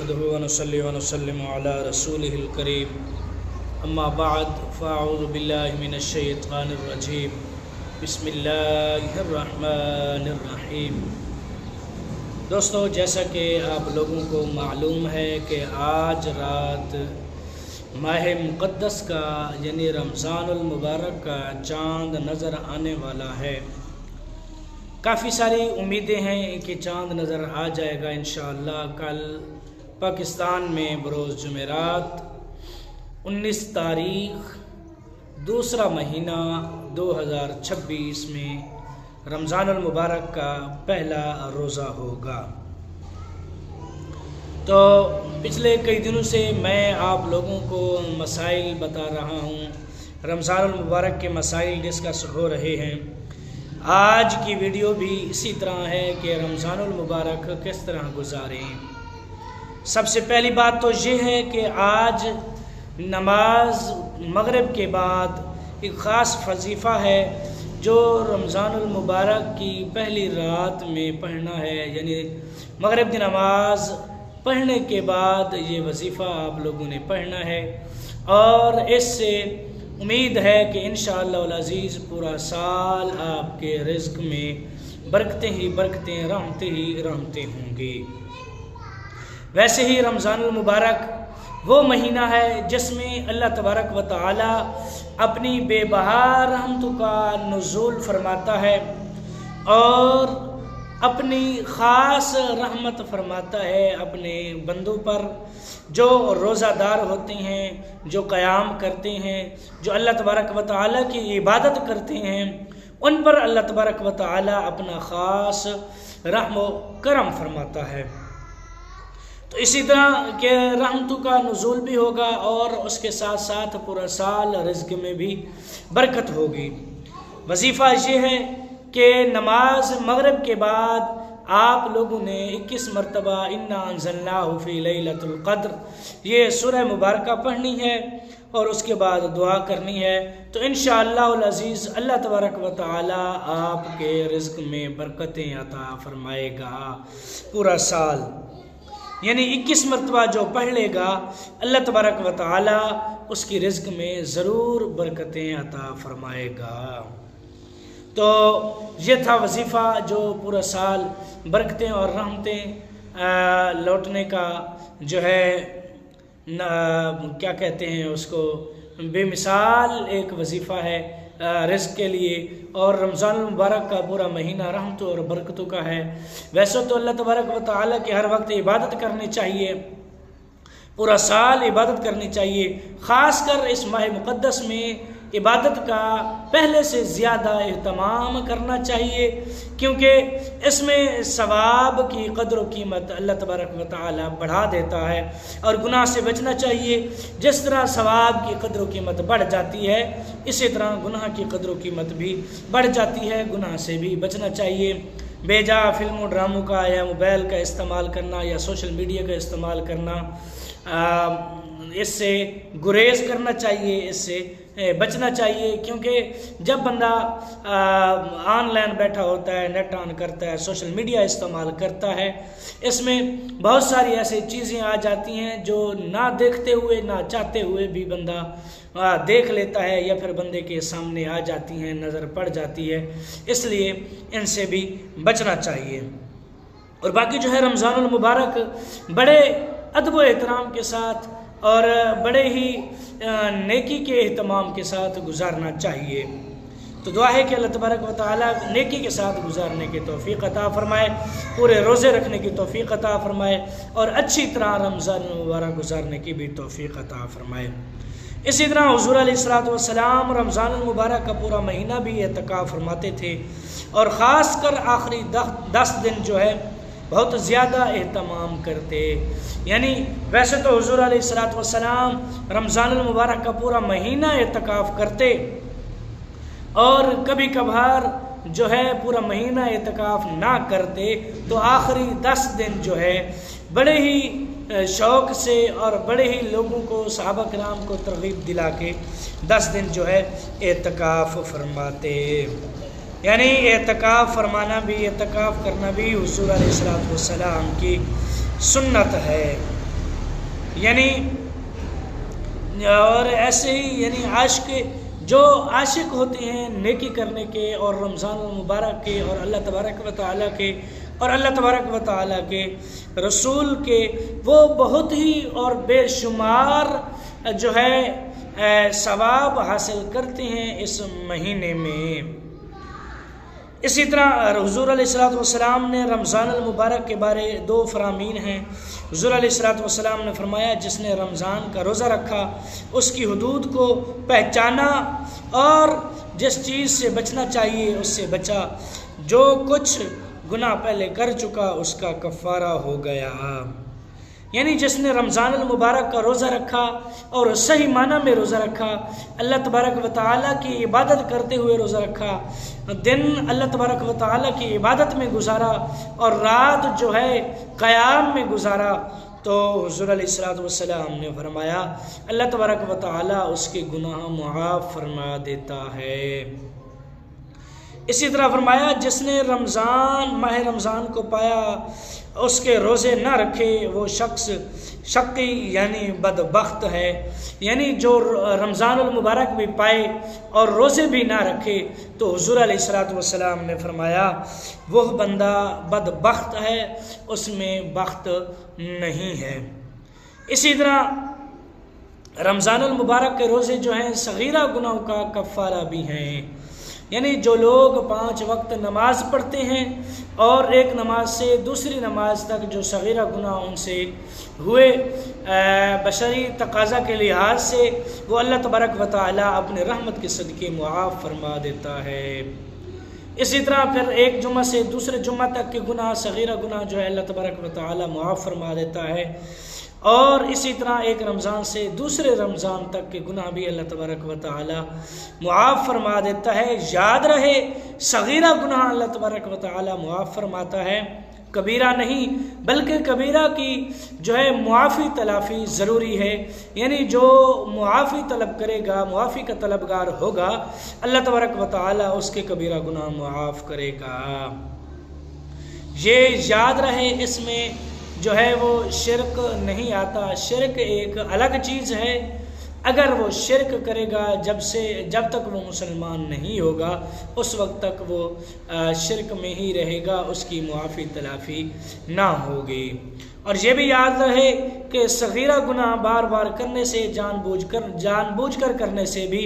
नहमदुहु व नसल्ली व नसल्लिमु अला रसूलिहिल करीम अम्मा बाद फ़अऊज़ु बिल्लाहि मिनश शैतानिर रजीम बिस्मिल्लाहिर रहमानिर रहीम। दोस्तों, जैसा कि आप लोगों को मालूम है कि आज रात माह मुक़द्दस का यानी रमज़ानुल मुबारक का चाँद नज़र आने वाला है। काफ़ी सारी उम्मीदें हैं कि चाँद नज़र आ जाएगा इंशाअल्लाह। कल पाकिस्तान में बरोज़ जुमेरात 19 तारीख़ दूसरा महीना 2026 में रमज़ानुल मुबारक का पहला रोज़ा होगा। तो पिछले कई दिनों से मैं आप लोगों को मसाइल बता रहा हूँ, रमज़ानुल मुबारक के मसाइल डिस्कस हो रहे हैं। आज की वीडियो भी इसी तरह है कि रमज़ानुल मुबारक किस तरह गुजारें। सबसे पहली बात तो ये है कि आज नमाज मगरिब के बाद एक ख़ास वजीफ़ा है जो रमज़ानुल मुबारक की पहली रात में पढ़ना है, यानी मगरिब की नमाज पढ़ने के बाद ये वजीफ़ा आप लोगों ने पढ़ना है। और इससे उम्मीद है कि इंशाअल्लाह अल अज़ीज़ पूरा साल आपके रिज़्क़ में बरकतें ही बरकतें, रहमतें ही रहमतें होंगी। वैसे ही रमज़ानुल मुबारक वो महीना है जिसमें अल्लाह तबारक व तआला अपनी बेबहा रहमतों का नुज़ूल फरमाता है और अपनी ख़ास रहमत फरमाता है अपने बंदों पर जो रोज़ादार होते हैं, जो क़याम करते हैं, जो अल्लाह तबारक व तआला की इबादत करते हैं, उन पर अल्लाह तबारक व तआला अपना ख़ास रहम व करम फरमाता है। तो इसी तरह के रहमतों का नुज़ूल भी होगा और उसके साथ साथ पूरा साल रिज़्क़ में भी बरकत होगी। वजीफ़ा ये है कि नमाज मगरिब के बाद आप लोगों ने 21 मरतबा इन्ना अंज़लनाहु फ़ी लैलतुल क़द्र ये सूरह मुबारका पढ़नी है और उसके बाद दुआ करनी है। तो इंशाअल्लाह अल अज़ीज़ अल्लाह तबारक व तआला आपके रिज़्क़ में बरकतें अता फरमाएगा। पूरा साल यानी 21 मरतबा जो पढ़ लेगा अल्लाह तबारक व तआला उसकी रिज़्क़ में ज़रूर बरकतें अता फरमाएगा। तो ये था वजीफ़ा जो पूरा साल बरकतें और रहमतें लौटने का जो है क्या कहते हैं उसको, बेमिसाल एक वजीफ़ा है रिज़्क़ के लिए। और रमज़ानुल मुबारक का पूरा महीना रहमतों और बरकतों का है। वैसे तो अल्लाह तबारक व तआला की हर वक्त इबादत करनी चाहिए, पूरा साल इबादत करनी चाहिए। ख़ास कर इस माह मुक़द्दस में इबादत का पहले से ज़्यादा एहतमाम करना चाहिए, क्योंकि इसमें सवाब की कदर व कीमत अल्लाह तबारक व तआला बढ़ा देता है। और गुनाह से बचना चाहिए। जिस तरह सवाब की कदर व कीमत बढ़ जाती है, इसी तरह गुनाह की कदर व कीमत भी बढ़ जाती है। गुनाह से भी बचना चाहिए। बेजा फिल्मों ड्रामों का या मोबाइल का इस्तेमाल करना या सोशल मीडिया का इस्तेमाल करना, इससे गुरेज करना चाहिए, इससे बचना चाहिए। क्योंकि जब बंदा ऑनलाइन बैठा होता है, नेट ऑन करता है, सोशल मीडिया इस्तेमाल करता है, इसमें बहुत सारी ऐसी चीज़ें आ जाती हैं जो ना देखते हुए ना चाहते हुए भी बंदा देख लेता है या फिर बंदे के सामने आ जाती हैं, नज़र पड़ जाती है। इसलिए इनसे भी बचना चाहिए। और बाकी जो है रमज़ानुल मुबारक बड़े अदब व एहतराम के साथ और बड़े ही नेकी के एहतमाम के साथ गुजारना चाहिए। तो दुआ है कि अल्लाह तबारक व तआला नेकी के साथ गुजारने की तौफ़ीक़ अता फ़रमाए, पूरे रोज़े रखने की तौफ़ीक़ अता फ़रमाए और अच्छी तरह रमज़ान मुबारक गुजारने की भी तौफ़ीक़ अता फ़रमाए। इसी तरह हुज़ूर अलैहिस्सलातु वस्सलाम रमज़ानुल मुबारक का पूरा महीना भी एतकाफ़ फरमाते थे और ख़ास कर आखिरी 10 दिन जो है बहुत ज़्यादा एहतमाम करते। यानी वैसे तो हुज़ूर अलैहिस्सलातु वस्सलाम रमज़ानुल मुबारक का पूरा महीना एतकाफ़ करते और कभी कभार जो है पूरा महीना एतकाफ़ ना करते, तो आखिरी 10 दिन जो है बड़े ही शौक़ से और बड़े ही लोगों को, सहाबा किराम को तरग़ीब दिला के 10 दिन जो है एतकाफ़ फरमाते। यानी एतकाफ़ फरमाना भी, एतकाफ़ करना भी हुज़ूर अलैहिस्सलातु वस्सलाम की सुन्नत है। यानी और ऐसे ही यानी जो आशिक होते हैं नेकी करने के और रमज़ान मुबारक के और अल्लाह तबारक व तआला के और अल्लाह तबारक व तआला के रसूल के, वो बहुत ही और बेशुमार जो है सवाब हासिल करते हैं इस महीने में। इसी तरह हुज़ूर अलैहिस्सलातु वस्सलाम ने रमज़ान मुबारक के बारे दो फरामीन हैं। हुज़ूर अलैहिस्सलातु वस्सलाम ने फरमाया, जिसने रमज़ान का रोज़ा रखा उसकी हुदूद को पहचाना और जिस चीज़ से बचना चाहिए उससे बचा, जो कुछ गुनाह पहले कर चुका उसका कफ़ारा हो गया। यानी जिसने रमज़ान मुबारक का रोज़ा रखा और सही माना में रोज़ा रखा, अल्लाह तबारक व तआला की इबादत करते हुए रोज़ा रखा, दिन अल्लाह तबारक व तआला की इबादत में गुजारा और रात जो है क़याम में गुजारा, तो हुज़ूर अलैहिस्सलातु वस्सलाम ने फरमाया अल्लाह तबारक व तआला उसके गुनाह मुआफ़ फरमा देता है। इसी तरह फरमाया, जिसने माह रमज़ान को पाया उसके रोज़े ना रखे वो शख्स शक्की यानी बदबख्त है। यानी जो रमज़ान मुबारक भी पाए और रोज़े भी ना रखे तो हुज़ूर अलैहिस्सलातु वस्सलाम ने फरमाया वह बंदा बदबख्त है, उसमें बख्त नहीं है। इसी तरह रमज़ान मुबारक के रोज़े जो हैं सगीरा गुनाहों का कफ़ारा भी हैं। यानी जो लोग 5 वक्त नमाज पढ़ते हैं और एक नमाज से दूसरी नमाज तक जो सगीरा गुनाह उनसे हुए बशरी तकाज़ा के लिहाज से, वो अल्लाह तबारक व तआला अपने रहमत के सदक़े मुआफ़ फरमा देता है। इसी तरह फिर एक जुम्मा से दूसरे जुम्मा तक के गुनाह सगीरा गुनाह जो है अल्लाह तबारक व तआला मुआफ़ फरमा देता है। और इसी तरह एक रमज़ान से दूसरे रमज़ान तक के गुनाह भी अल्लाह तबारक व तआला मुआफ़ फरमा देता है। याद रहे, सगीरा गुनाह अल्लाह तबारक व तआला मुआफ़ फरमाता है, कबीरा नहीं, बल्कि कबीरा की जो है मुआफ़ी तलाफ़ी ज़रूरी है। यानी जो मुआफ़ी तलब करेगा, मुआफ़ी का तलबगार होगा, अल्लाह तबारक व तआला उसके कबीरा गुनाह मुआफ़ करेगा। ये याद रहे, इसमें जो है वो शिरक नहीं आता। शिरक एक अलग चीज़ है। अगर वो शिरक करेगा जब तक वो मुसलमान नहीं होगा उस वक्त तक वो शिरक में ही रहेगा, उसकी मुआफ़ी तलाफ़ी ना होगी। और ये भी याद रहे कि सगीरा गुनाह बार बार करने से, जानबूझकर करने से भी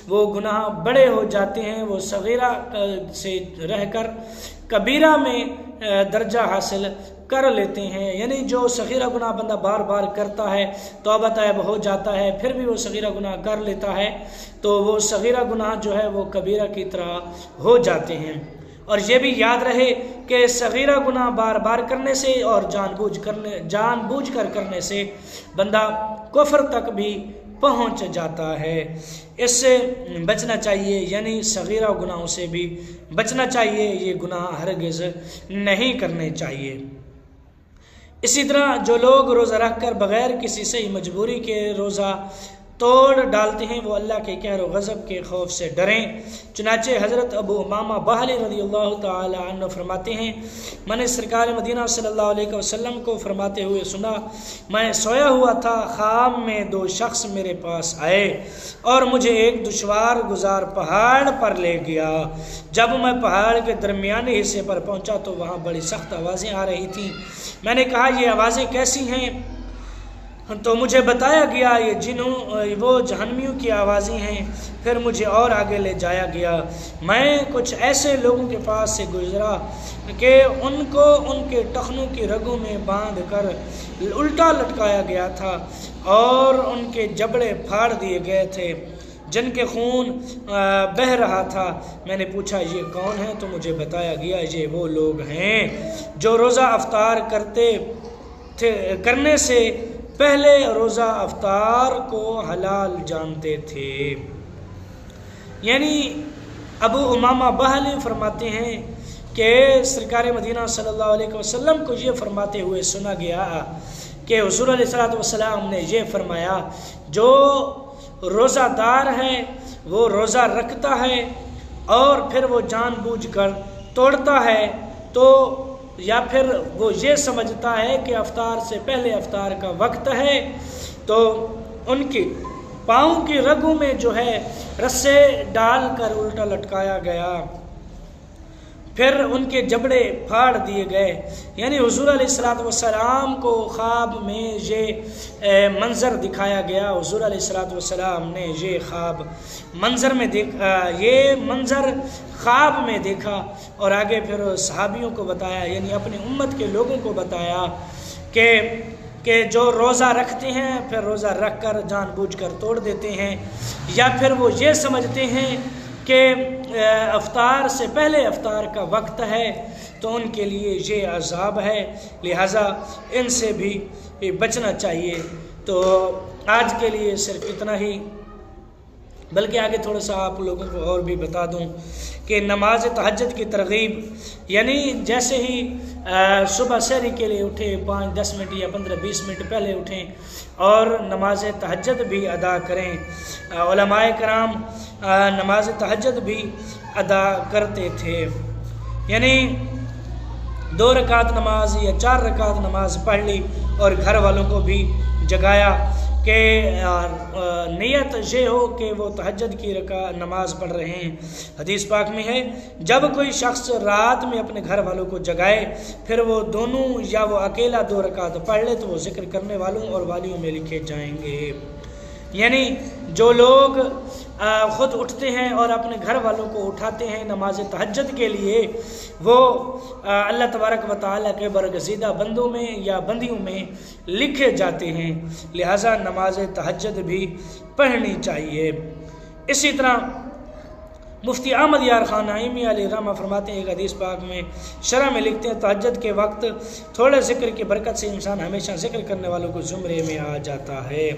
वो गुनाह बड़े हो जाते हैं। वो सगीरा से रहकर कबीरा में दर्जा हासिल कर लेते हैं। यानी जो सगीरा गुनाह बंदा बार बार करता है, तौबा तैब हो जाता है, फिर भी वो सगीरा गुनाह कर लेता है, तो वो सगीरा गुनाह जो है वो कबीरा की तरह हो जाते हैं। और ये भी याद रहे कि सगीरा गुनाह बार बार करने से और जानबूझकर करने से बंदा कुफ्र तक भी पहुंच जाता है। इससे बचना चाहिए, यानी सगीरा गुनाहों से भी बचना चाहिए। ये गुनाह हरगिज़ नहीं करने चाहिए। इसी तरह जो लोग रोज़ा रखकर बग़ैर किसी सही मजबूरी के रोज़ा तोड़ डालते हैं वो अल्लाह के कहर व गज़ब के खौफ से डरें। चुनाचे हज़रत अबू उमामा बाहली रज़ियल्लाहु ताला अन्हु फरमाते हैं, मैंने सरकार मदीना सल्लल्लाहु अलैहि वसल्लम को फरमाते हुए सुना, मैं सोया हुआ था, ख्वाब में 2 शख्स मेरे पास आए और मुझे एक दुश्वार गुजार पहाड़ पर ले गया। जब मैं पहाड़ के दरमियाने हिस्से पर पहुँचा तो वहाँ बड़ी सख्त आवाज़ें आ रही थीं। मैंने कहा, ये आवाज़ें कैसी हैं? तो मुझे बताया गया ये वो जहन्नमियों की आवाज़ें हैं। फिर मुझे और आगे ले जाया गया। मैं कुछ ऐसे लोगों के पास से गुजरा कि उनको उनके टखनों की रगों में बांध कर उल्टा लटकाया गया था और उनके जबड़े फाड़ दिए गए थे, जिनके खून बह रहा था। मैंने पूछा, ये कौन है? तो मुझे बताया गया, ये वो लोग हैं जो रोज़ा अफ्तार करने से पहले रोज़ा अफ्तार को हलाल जानते थे। यानी अबू उमामा बहली फरमाते हैं कि सरकार मदीना सल्लल्लाहु अलैहि वसल्लम को ये फरमाते हुए सुना गया कि हुज़ूर अलैहिस्सलातु वस्सलाम ने ये फरमाया, जो रोज़ादार है वो रोज़ा रखता है और फिर वो जानबूझकर तोड़ता है, तो या फिर वो ये समझता है कि अफ्तार से पहले अफ्तार का वक्त है, तो उनकी पाँव की रगों में जो है रस्से डालकर उल्टा लटकाया गया, फिर उनके जबड़े फाड़ दिए गए। यानी हुजूर अलैहिस्सलातु वस्सलाम को ख्वाब में ये मंज़र दिखाया गया। हुजूर अलैहिस्सलातु वस्सलाम ने ये ख्वाब मंज़र में ये मंज़र ख्वाब में देखा और आगे फिर सहाबियों को बताया, यानी अपनी उम्मत के लोगों को बताया कि जो रोज़ा रखते हैं फिर रोज़ा रख कर जानबूझकर तोड़ देते हैं, या फिर वो ये समझते हैं कि अफ्तार से पहले अफ्तार का वक्त है तो उनके लिए ये अज़ाब है, लिहाजा इनसे भी बचना चाहिए। तो आज के लिए सिर्फ इतना ही, बल्कि आगे थोड़ा सा आप लोगों को और भी बता दूं कि नमाज तहज्जुद की तरगीब, यानी जैसे ही सुबह सहरी के लिए उठे 5-10 मिनट या 15-20 मिनट पहले उठें और नमाज तहज्जुद भी अदा करें। उलमाए कराम नमाज तहज्जुद भी अदा करते थे, यानी 2 रकात नमाज या 4 रकात नमाज पढ़ ली और घर वालों को भी जगाया कि नियत ये हो कि वो तहज्जुद की नमाज पढ़ रहे हैं। हदीस पाक में है, जब कोई शख्स रात में अपने घर वालों को जगाए फिर वो दोनों या वो अकेला 2 रकात पढ़ ले तो वो जिक्र करने वालों और वालियों में लिखे जाएंगे। यानी जो लोग ख़ुद उठते हैं और अपने घर वालों को उठाते हैं नमाज तहज्जुद के लिए, वो अल्लाह तबारक व तआला के बरगज़ीदा बंदों में या बंदियों में लिखे जाते हैं, लिहाजा नमाज तहज्जुद भी पढ़नी चाहिए। इसी तरह मुफ्ती अहमद यार खान नाइमी अलैहिर्रहमा फरमाते हैं, एक हदीस पाक में शरह में लिखते हैं, तहज्जुद के वक्त थोड़े ज़िक्र की बरकत से इंसान हमेशा ज़िक्र करने वालों को ज़ुमरे में आ जाता है।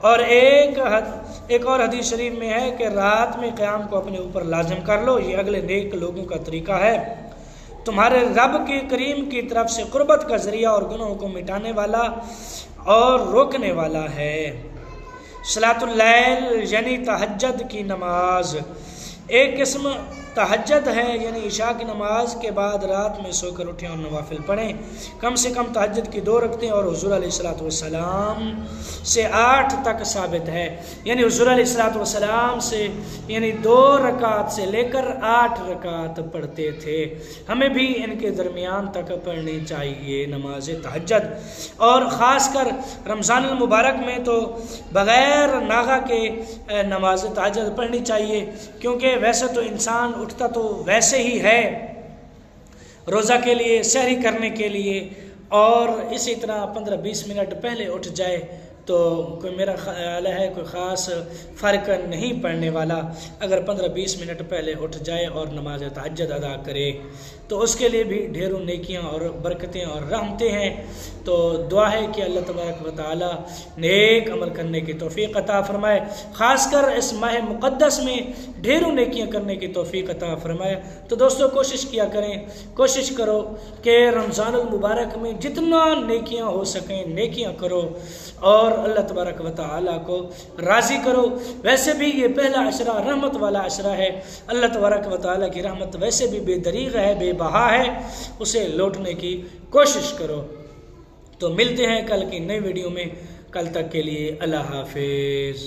और एक और हदीस शरीफ में है कि रात में क़याम को अपने ऊपर लाजिम कर लो, ये अगले नेक लोगों का तरीका है, तुम्हारे रब के करीम की तरफ से क़ुर्बत का ज़रिया और गुनाहों को मिटाने वाला और रोकने वाला है। सलातुल लैल यानी तहज्जुद की नमाज एक किस्म तहज्जुद है, यानी इशा की नमाज के बाद रात में सोकर उठें और नवाफिल पढ़ें। कम से कम तहज्जुद की 2 रकतें और हुजूर अलैहिस्सलातु वस्सलाम से 8 तक साबित है, यानी हुजूर अलैहिस्सलातु वस्सलाम से यानी 2 रकात से लेकर 8 रकात पढ़ते थे। हमें भी इनके दरमियान तक पढ़नी चाहिए नमाज तहज्जुद, और ख़ासकर रमज़ानुल मुबारक में तो बग़ैर नागा के नमाज तहज्जुद पढ़नी चाहिए, क्योंकि वैसे तो इंसान उठता तो वैसे ही है रोज़ा के लिए, सहरी करने के लिए, और इसी तरह 15-20 मिनट पहले उठ जाए तो कोई मेरा ख्याल है कोई ख़ास फ़र्क नहीं पड़ने वाला। अगर 15-20 मिनट पहले उठ जाए और नमाज तहज्जुद अदा करे तो उसके लिए भी ढेरों नेकियां और बरकतें और रहमतें हैं। तो दुआ है कि अल्लाह तबारक व तआला नेक अमल करने की तौफीक अता फ़रमाए, ख़ासकर इस माह मुक़द्दस में ढेरों नेकियां करने की तौफीक अता फ़रमाए। तो दोस्तों कोशिश किया करें, कोशिश करो कि रमज़ानुल मुबारक में जितना नेकियां हो सकें नेकियां करो और अल्लाह तबारक व तआला को राज़ी करो। वैसे भी ये पहला अशरा रहमत वाला अशरा है, अल्लाह तबारक व तआला की रहमत वैसे भी बेदरीग़ है, बेबहा है, उसे लौटने की कोशिश करो। तो मिलते हैं कल की नई वीडियो में, कल तक के लिए अल्लाह हाफिज़।